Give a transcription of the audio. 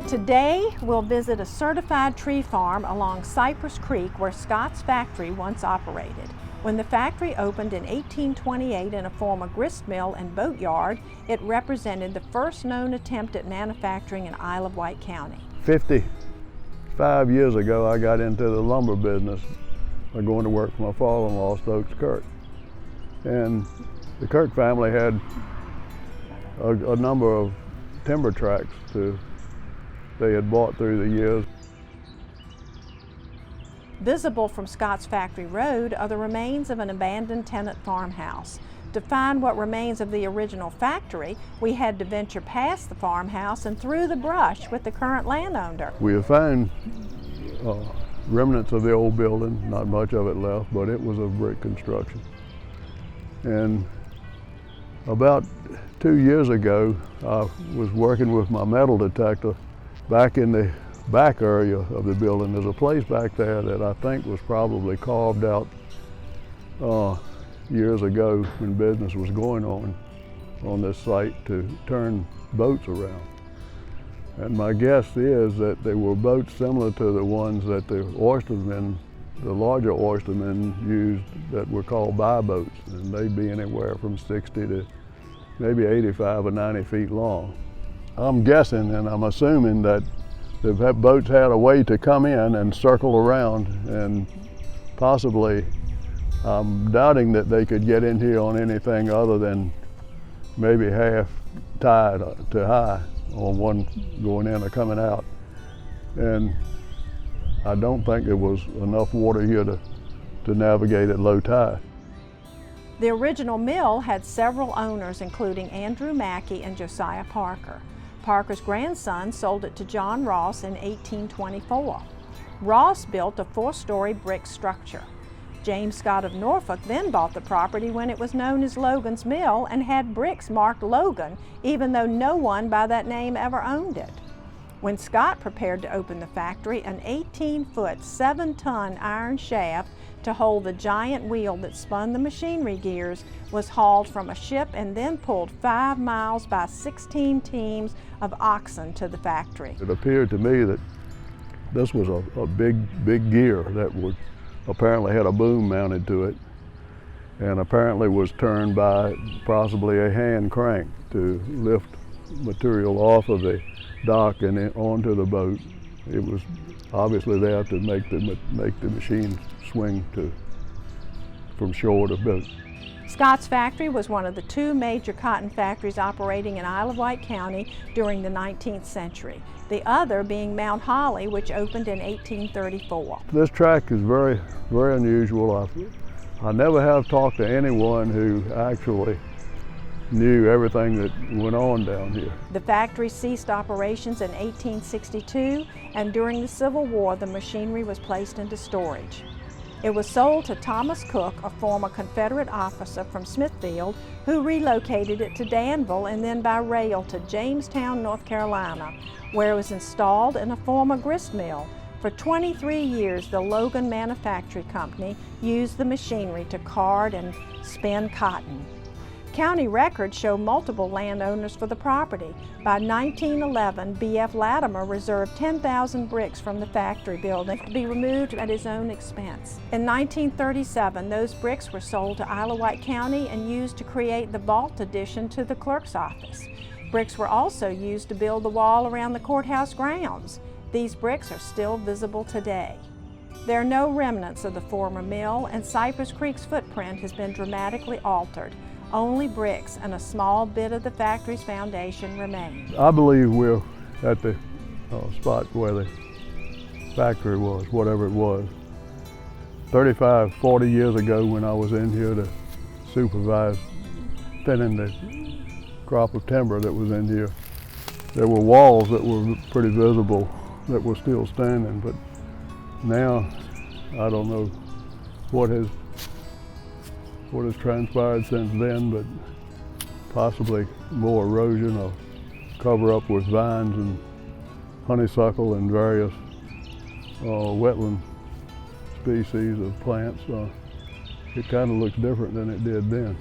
Today, we'll visit a certified tree farm along Cypress Creek where Scott's factory once operated. When the factory opened in 1828 in a former grist mill and boatyard, it represented the first known attempt at manufacturing in Isle of Wight County. 55 years ago, I got into the lumber business by going to work for my father-in-law, Stokes Kirk. And the Kirk family had a number of timber tracts they had bought through the years. Visible from Scott's Factory Road are the remains of an abandoned tenant farmhouse. To find what remains of the original factory, we had to venture past the farmhouse and through the brush with the current landowner. We have found remnants of the old building, not much of it left, but it was of brick construction. And about 2 years ago, I was working with my metal detector back in the back area of the building. There's a place back there that I think was probably carved out years ago when business was going on this site to turn boats around. And my guess is that they were boats similar to the ones that the oystermen, the larger oystermen used that were called buy boats, and they'd be anywhere from 60 to maybe 85 or 90 feet long. I'm guessing and I'm assuming that the boats had a way to come in and circle around, and possibly I'm doubting that they could get in here on anything other than maybe half tide to high on one going in or coming out. And I don't think there was enough water here to navigate at low tide. The original mill had several owners, including Andrew Mackey and Josiah Parker. Parker's grandson sold it to John Ross in 1824. Ross built a 4-story brick structure. James Scott of Norfolk then bought the property when it was known as Logan's Mill and had bricks marked Logan, even though no one by that name ever owned it. When Scott prepared to open the factory, an 18-foot, 7-ton iron shaft to hold the giant wheel that spun the machinery gears was hauled from a ship and then pulled 5 miles by 16 teams of oxen to the factory. It appeared to me that this was a big gear that would apparently had a boom mounted to it, and apparently was turned by possibly a hand crank to lift material off of the dock and onto the boat. It was obviously there to make the machine swing from shore to boat. Scott's factory was one of the 2 major cotton factories operating in Isle of Wight County during the 19th century, the other being Mount Holly, which opened in 1834. This track is very, very unusual. I never have talked to anyone who actually knew everything that went on down here. The factory ceased operations in 1862, and during the Civil War, the machinery was placed into storage. It was sold to Thomas Cook, a former Confederate officer from Smithfield, who relocated it to Danville and then by rail to Jamestown, North Carolina, where it was installed in a former grist mill. For 23 years, the Logan Manufacturing Company used the machinery to card and spin cotton. County records show multiple landowners for the property. By 1911, B.F. Latimer reserved 10,000 bricks from the factory building to be removed at his own expense. In 1937, those bricks were sold to Isle of Wight County and used to create the vault addition to the clerk's office. Bricks were also used to build the wall around the courthouse grounds. These bricks are still visible today. There are no remnants of the former mill, and Cypress Creek's footprint has been dramatically altered. Only bricks and a small bit of the factory's foundation remain. I believe we're at the spot where the factory was, whatever it was. 35, 40 years ago when I was in here to supervise thinning the crop of timber that was in here, there were walls that were pretty visible that were still standing, but now I don't know what has transpired since then, but possibly more erosion or cover up with vines and honeysuckle and various wetland species of plants. It kind of looks different than it did then.